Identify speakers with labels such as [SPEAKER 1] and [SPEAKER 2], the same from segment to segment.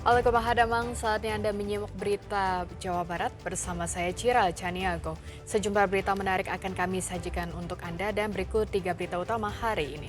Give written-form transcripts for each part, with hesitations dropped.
[SPEAKER 1] Waalaikumsalam, saatnya Anda menyimak berita Jawa Barat bersama saya Cira Caniago. Sejumlah berita menarik akan kami sajikan untuk Anda dan berikut 3 berita utama hari ini.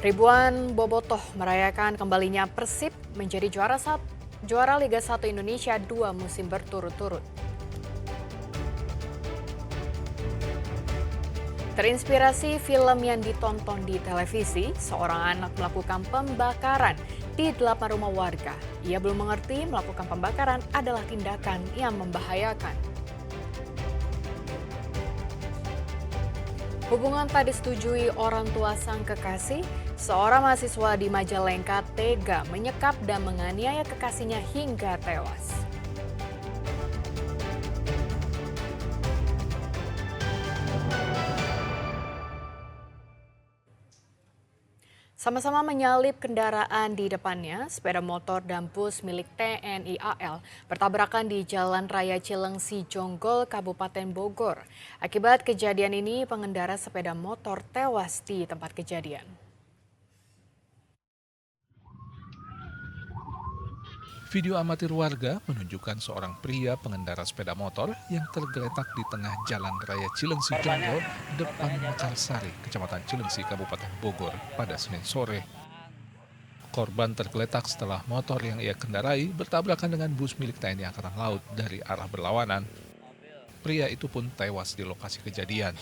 [SPEAKER 1] Ribuan bobotoh merayakan kembalinya Persib menjadi juara Liga 1 Indonesia 2 musim berturut-turut. Terinspirasi film yang ditonton di televisi, seorang anak melakukan pembakaran di 8 rumah warga. Ia belum mengerti melakukan pembakaran adalah tindakan yang membahayakan. Hubungan tak disetujui orang tua sang kekasih, seorang mahasiswa di Majalengka tega menyekap dan menganiaya kekasihnya hingga tewas. Sama-sama menyalip kendaraan di depannya, sepeda motor dan bus milik TNI AL bertabrakan di Jalan Raya Cilengsi Jonggol, Kabupaten Bogor. Akibat kejadian ini, pengendara sepeda motor tewas di tempat kejadian.
[SPEAKER 2] Video amatir warga menunjukkan seorang pria pengendara sepeda motor yang tergeletak di tengah Jalan Raya Cilengsi Jonggol, depan Mekarsari, Kecamatan Cilengsi, Kabupaten Bogor, pada Senin sore. Korban tergeletak setelah motor yang ia kendarai bertabrakan dengan bus milik TNI Angkatan Laut dari arah berlawanan. Pria itu pun tewas di lokasi kejadian.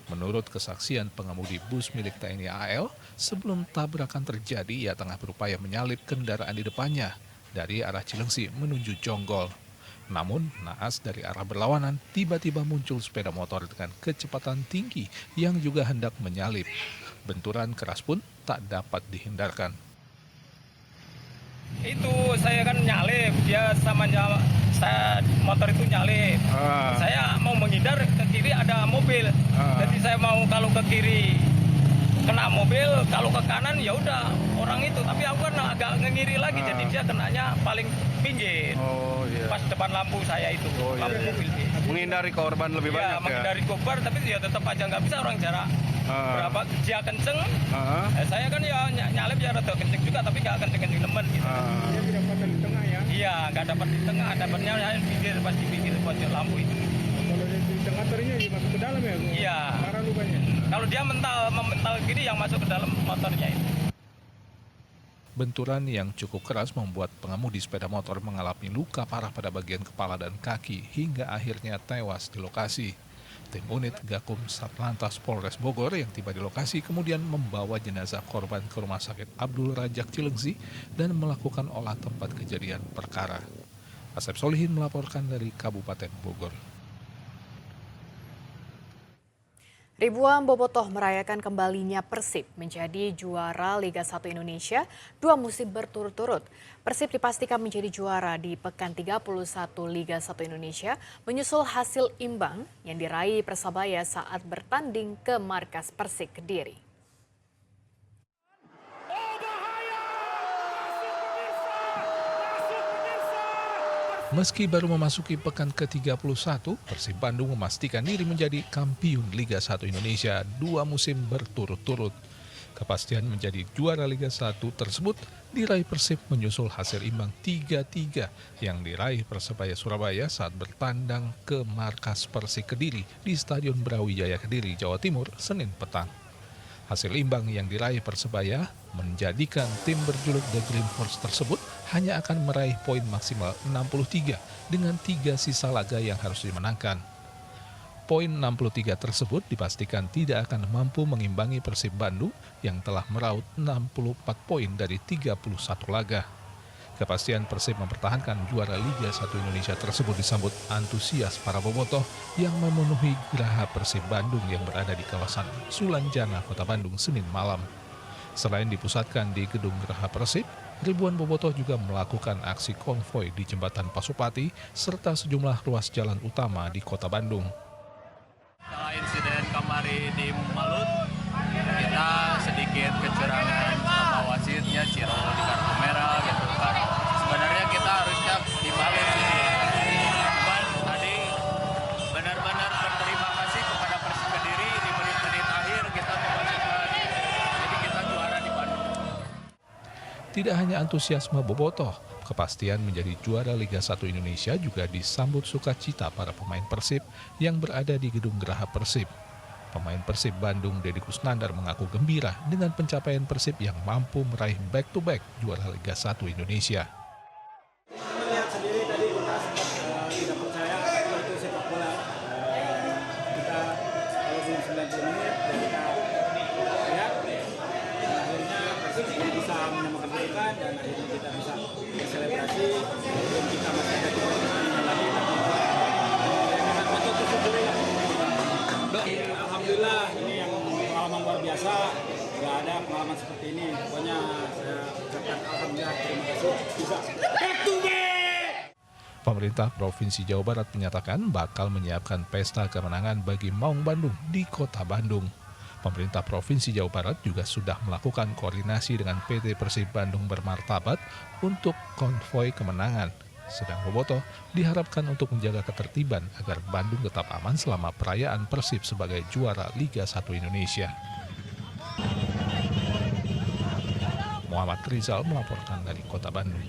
[SPEAKER 2] Menurut kesaksian pengemudi bus milik TNI AL, sebelum tabrakan terjadi ia tengah berupaya menyalip kendaraan di depannya dari arah Cilengsi menuju Jonggol. Namun, naas dari arah berlawanan, tiba-tiba muncul sepeda motor dengan kecepatan tinggi yang juga hendak menyalip. Benturan keras pun tak dapat dihindarkan.
[SPEAKER 3] Itu saya kan nyalip, dia saya motor itu nyalip. Saya mau menghindar, ke kiri ada mobil. Jadi saya mau kalau ke kiri kena mobil, kalau ke kanan ya udah orang itu. Tapi aku kan agak ngiri lagi, jadi dia kenanya paling pinggir. Pas depan lampu saya itu, lampu mobil.
[SPEAKER 4] Menghindari korban lebih banyak ya?
[SPEAKER 3] Menghindari korban, tapi ya tetap aja nggak bisa, orang jarak berapa dia kenceng. Saya kan ya nyalip ya rada kenceng juga, tapi nggak kenceng-kenceng temen gitu.
[SPEAKER 5] Dia tidak dapat di tengah ya?
[SPEAKER 3] Iya, nggak dapat di tengah, dapatnya di pinggir, pas di pinggir pojok lampu itu.
[SPEAKER 5] Kalau di tengah terinya masuk ke dalam ya?
[SPEAKER 3] Iya.
[SPEAKER 5] Parah lukanya?
[SPEAKER 3] Kalau dia mental kiri yang masuk ke dalam motornya itu.
[SPEAKER 2] Benturan yang cukup keras membuat pengemudi sepeda motor mengalami luka parah pada bagian kepala dan kaki hingga akhirnya tewas di lokasi. Tim unit Gakum Satlantas Polres Bogor yang tiba di lokasi kemudian membawa jenazah korban ke Rumah Sakit Abdul Rajak Cilengsi dan melakukan olah tempat kejadian perkara. Asep Solihin melaporkan dari Kabupaten Bogor.
[SPEAKER 1] Ribuan bobotoh merayakan kembalinya Persib menjadi juara Liga 1 Indonesia 2 musim berturut-turut. Persib dipastikan menjadi juara di pekan 31 Liga 1 Indonesia menyusul hasil imbang yang diraih Persebaya saat bertanding ke markas Persik Kediri.
[SPEAKER 2] Meski baru memasuki pekan ke-31, Persib Bandung memastikan diri menjadi kampiun Liga 1 Indonesia 2 musim berturut-turut. Kepastian menjadi juara Liga 1 tersebut diraih Persib menyusul hasil imbang 3-3 yang diraih Persebaya Surabaya saat bertandang ke markas Persik Kediri di Stadion Brawijaya Kediri, Jawa Timur, Senin petang. Hasil imbang yang diraih Persebaya menjadikan tim berjuluk The Green Horse tersebut hanya akan meraih poin maksimal 63 dengan 3 sisa laga yang harus dimenangkan. Poin 63 tersebut dipastikan tidak akan mampu mengimbangi Persib Bandung yang telah meraup 64 poin dari 31 laga. Kepastian Persib mempertahankan juara Liga 1 Indonesia tersebut disambut antusias para bobotoh yang memenuhi geraha Persib Bandung yang berada di kawasan Sulanjana, Kota Bandung, Senin malam. Selain dipusatkan di gedung geraha Persib, ribuan bobotoh juga melakukan aksi konvoi di Jembatan Pasupati serta sejumlah ruas jalan utama di Kota Bandung.
[SPEAKER 6] Setelah insiden kemarin di Malut, kita sedikit kecurangan sama wasitnya, Ciro di kartu merah gitu kan. Sebenarnya kita harusnya dibalik sih. Cuman tadi benar-benar berterima kasih kepada Persik Kediri di menit-menit akhir kita memasukkan. Jadi kita juara di Bandung.
[SPEAKER 2] Tidak hanya antusiasme bobotoh, kepastian menjadi juara Liga 1 Indonesia juga disambut sukacita para pemain Persib yang berada di Gedung Geraha Persib. Pemain Persib Bandung Deddy Kusnandar mengaku gembira dengan pencapaian Persib yang mampu meraih back-to-back juara Liga 1 Indonesia.
[SPEAKER 7] Melihat sendiri tadi kita sempat tidak percaya itu sepak bola. Kita kalau belum 90 menit dan kita lihat akhirnya Persib bisa menyamakan kedudukan dan akhirnya kita bisa berselebrasi. Walaupun kita masih ada 2 pertandingan lagi, tapi kita patut bersyukuri lah. Alhamdulillah ini yang pengalaman luar biasa. Nggak ada pengalaman seperti ini. Pokoknya saya ucapkan alhamdulillah, terima kasih. Bisa back to back.
[SPEAKER 2] Pemerintah Provinsi Jawa Barat menyatakan bakal menyiapkan pesta kemenangan bagi Maung Bandung di Kota Bandung. Pemerintah Provinsi Jawa Barat juga sudah melakukan koordinasi dengan PT Persib Bandung Bermartabat untuk konvoi kemenangan. Sedang bobotoh diharapkan untuk menjaga ketertiban agar Bandung tetap aman selama perayaan Persib sebagai juara Liga 1 Indonesia. Muhammad Rizal melaporkan dari Kota Bandung.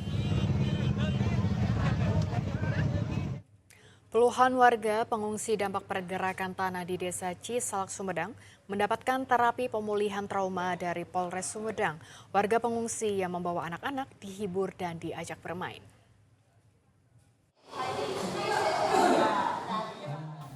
[SPEAKER 1] Puluhan warga pengungsi dampak pergerakan tanah di Desa Cisalak, Sumedang mendapatkan terapi pemulihan trauma dari Polres Sumedang. Warga pengungsi yang membawa anak-anak dihibur dan diajak bermain.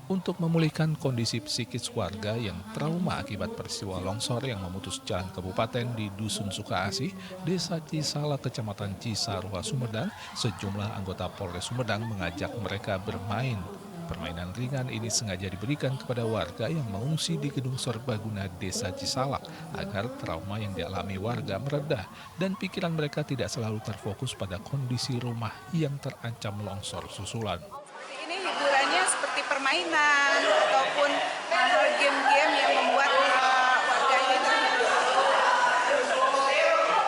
[SPEAKER 2] Untuk memulihkan kondisi psikis warga yang trauma akibat peristiwa longsor yang memutus jalan kabupaten di Dusun Sukaasih, Desa Cisalak, Kecamatan Cisarua, Sumedang, sejumlah anggota Polres Sumedang mengajak mereka bermain. Permainan ringan ini sengaja diberikan kepada warga yang mengungsi di Gedung Serbaguna Desa Cisalak agar trauma yang dialami warga meredah dan pikiran mereka tidak selalu terfokus pada kondisi rumah yang terancam longsor susulan.
[SPEAKER 8] Ini hiburannya seperti permainan ataupun hal game-game yang membuat warga ini terhibur.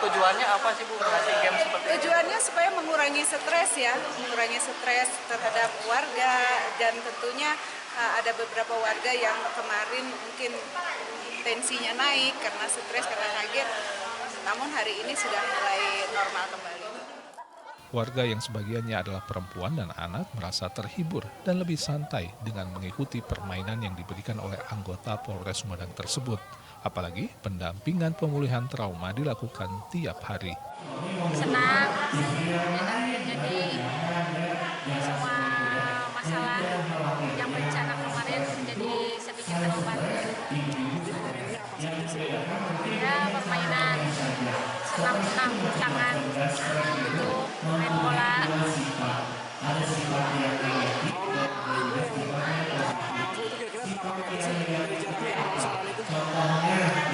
[SPEAKER 6] Tujuannya apa sih Bu ngasih game seperti ini?
[SPEAKER 8] Tujuannya supaya mengurangi stres terhadap warga, dan tentunya ada beberapa warga yang kemarin mungkin tensinya naik karena stres, karena kaget. Namun hari ini sudah mulai normal kembali.
[SPEAKER 2] Warga yang sebagiannya adalah perempuan dan anak merasa terhibur dan lebih santai dengan mengikuti permainan yang diberikan oleh anggota Polres Sumedang tersebut. Apalagi pendampingan pemulihan trauma dilakukan tiap hari.
[SPEAKER 9] Senang, jadi semua masalah yang bencana kemarin menjadi sedikit terobati. Ya, permainan, senam-senam, tangan, itu main bola.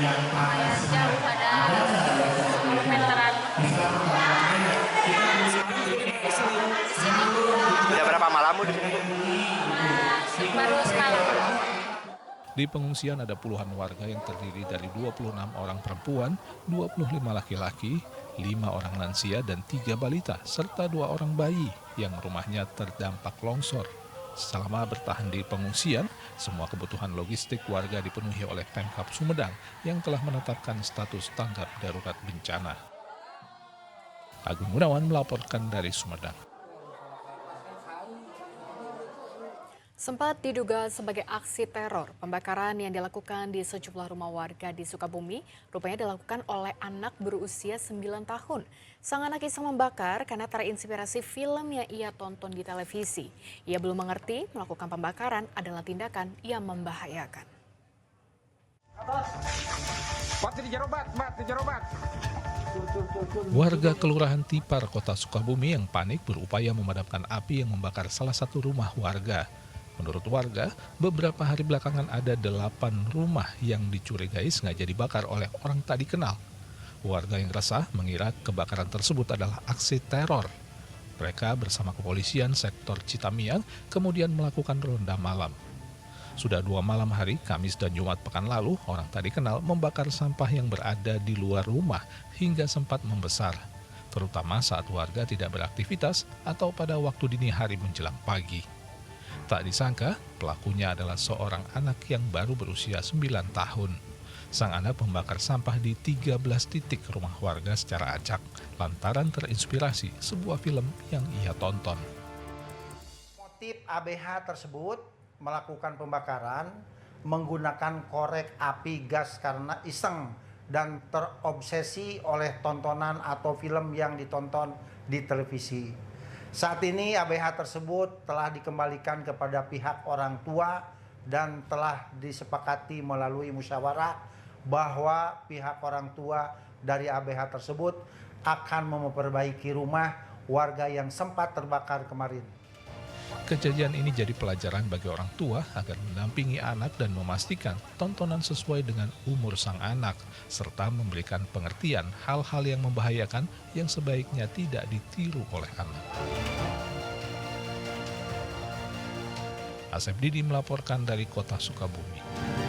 [SPEAKER 9] Lumayan jauh, ada 10 meteran.
[SPEAKER 6] Sudah berapa malam Bu di sini?
[SPEAKER 9] Baru semalam.
[SPEAKER 2] Di pengungsian ada puluhan warga yang terdiri dari 26 orang perempuan, 25 laki-laki, 5 orang lansia dan 3 balita, serta 2 orang bayi yang rumahnya terdampak longsor. Selama bertahan di pengungsian, semua kebutuhan logistik warga dipenuhi oleh Pemkab Sumedang yang telah menetapkan status tanggap darurat bencana. Agung Gunawan melaporkan dari Sumedang.
[SPEAKER 1] Sempat diduga sebagai aksi teror, pembakaran yang dilakukan di sejumlah rumah warga di Sukabumi rupanya dilakukan oleh anak berusia 9 tahun. Sang anak iseng membakar karena terinspirasi film yang ia tonton di televisi. Ia belum mengerti melakukan pembakaran adalah tindakan yang membahayakan.
[SPEAKER 2] Warga Kelurahan Tipar, Kota Sukabumi yang panik berupaya memadamkan api yang membakar salah satu rumah warga. Menurut warga, beberapa hari belakangan ada 8 rumah yang dicurigai sengaja dibakar oleh orang tak dikenal. Warga yang resah mengira kebakaran tersebut adalah aksi teror. Mereka bersama kepolisian sektor Citamiang kemudian melakukan ronda malam. Sudah 2 malam hari, Kamis dan Jumat pekan lalu, orang tak dikenal membakar sampah yang berada di luar rumah hingga sempat membesar, terutama saat warga tidak beraktivitas atau pada waktu dini hari menjelang pagi. Tak disangka, pelakunya adalah seorang anak yang baru berusia 9 tahun. Sang anak membakar sampah di 13 titik rumah warga secara acak, lantaran terinspirasi sebuah film yang ia tonton.
[SPEAKER 10] Motif ABH tersebut melakukan pembakaran menggunakan korek api gas karena iseng dan terobsesi oleh tontonan atau film yang ditonton di televisi. Saat ini ABH tersebut telah dikembalikan kepada pihak orang tua dan telah disepakati melalui musyawarah bahwa pihak orang tua dari ABH tersebut akan memperbaiki rumah warga yang sempat terbakar kemarin.
[SPEAKER 2] Kejadian ini jadi pelajaran bagi orang tua agar mendampingi anak dan memastikan tontonan sesuai dengan umur sang anak, serta memberikan pengertian hal-hal yang membahayakan yang sebaiknya tidak ditiru oleh anak. Asep Didi melaporkan dari Kota Sukabumi.